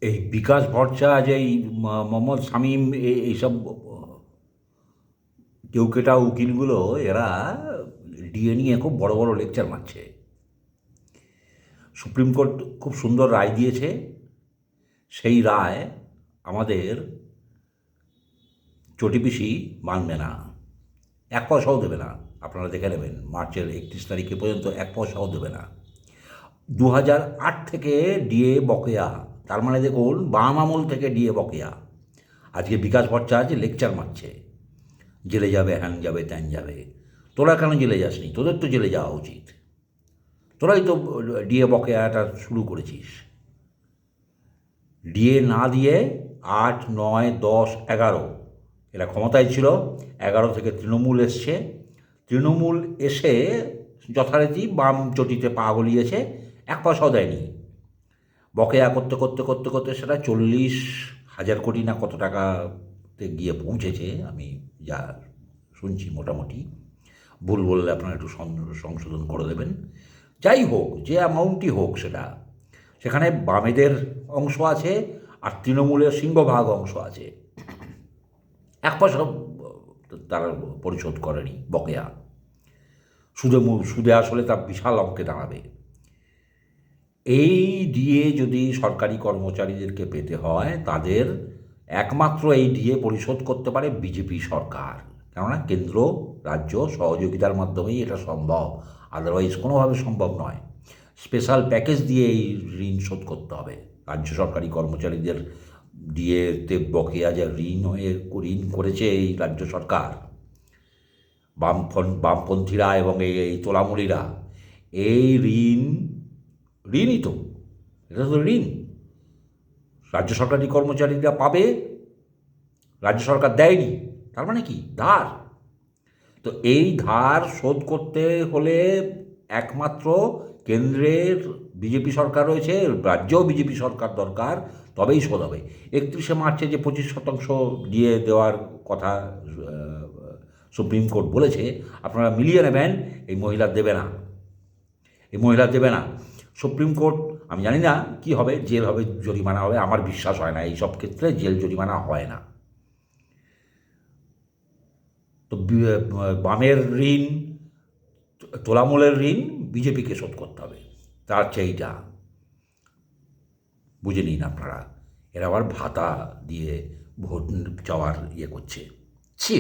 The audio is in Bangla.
এই বিকাশ ভট্টাচার্য, এই মোহাম্মদ শামীম, এইসব কেউকেটা উকিলগুলো, এরা ডিএ নিয়ে খুব বড় বড় লেকচার মারছে। সুপ্রিম কোর্ট খুব সুন্দর রায় দিয়েছে। সেই রায় আমাদের চটিপিসি মানবে না, এক পয়সাও দেবে না। আপনারা দেখে নেবেন, মার্চের 31 তারিখে পর্যন্ত এক পয়সাও দেবে না। 2008 থেকে ডিএ বকেয়া, তার মানে দেখুন বাম আমল থেকে ডিএ বকেয়া। আজকে বিকাশ ভট্টাচার্য লেকচার মারছে, জেলে যাবে, হ্যান যাবে, ত্যান যাবে। তোরা কেন জেলে যাসনি? তোদের তো জেলে যাওয়া উচিত। তোরাই তো ডিএ বকেয়াটা শুরু করেছিস। ডিএ না দিয়ে 8, 9, 10, 11 এরা ক্ষমতায় ছিল। 11 থেকে তৃণমূল এসছে। তৃণমূল এসে যথারীতি বাম চটিতে পা গলিয়েছে, এক পয়সাও দেয়নি। বকেয়া করতে করতে করতে করতে সেটা 40,000 কোটি না কত টাকাতে গিয়ে পৌঁছেছে, আমি যা শুনছি মোটামুটি। ভুল বললে আপনারা একটু সংশোধন করে দেবেন। যাই হোক, যে অ্যামাউন্টই হোক, সেখানে বামেদের অংশ আছে আর তৃণমূলের সিংহভাগ অংশ আছে। এক পয়সা তারা পরিশোধ করেনি বকেয়া। সুদে আসলে তা বিশাল অঙ্কে দাঁড়াবে। এই ডিএ যদি সরকারি কর্মচারীদেরকে পেতে হয়, তাদের একমাত্র এই ডিএ পরিশোধ করতে পারে বিজেপি সরকার। কেননা কেন্দ্র রাজ্য সহযোগিতার মাধ্যমেই এটা সম্ভব, আদারওয়াইজ কোনোভাবে সম্ভব নয়। স্পেশাল প্যাকেজ দিয়ে এই ঋণ শোধ করতে হবে। রাজ্য সরকারি কর্মচারীদের ডিএতে বকেয়া যা ঋণ করেছে এই রাজ্য সরকার, বামপন্থীরা এবং এই তোলামুলিরা, এই ঋণই তো, এটা তো ঋণ রাজ্য সরকারি কর্মচারীরা পাবে, রাজ্য সরকার দেয়নি, তার মানে কি? ধার। তো এই ধার শোধ করতে হলে একমাত্র কেন্দ্রের বিজেপি সরকার রয়েছে, রাজ্যেও বিজেপি সরকার দরকার, তবেই শোধ হবে। 31 মার্চে যে 25% দিয়ে দেওয়ার কথা সুপ্রিম কোর্ট বলেছে, আপনারা মিলিয়ে নেবেন, এই মহিলা দেবে না, এই মহিলা দেবে না। সুপ্রিম কোর্ট, আমি জানি না কি হবে, জেল হবে, জরিমানা হবে, আমার বিশ্বাস হয় না এই সব ক্ষেত্রে জেল জরিমানা হয় না। তো বামের ঋণ, তোলামূলের ঋণ বিজেপিকে শোধ করতে হবে, তার চাইটা বুঝে নিন আপনারা। এরা আবার ভাতা দিয়ে ভোট চাওয়ার করছে। ছি!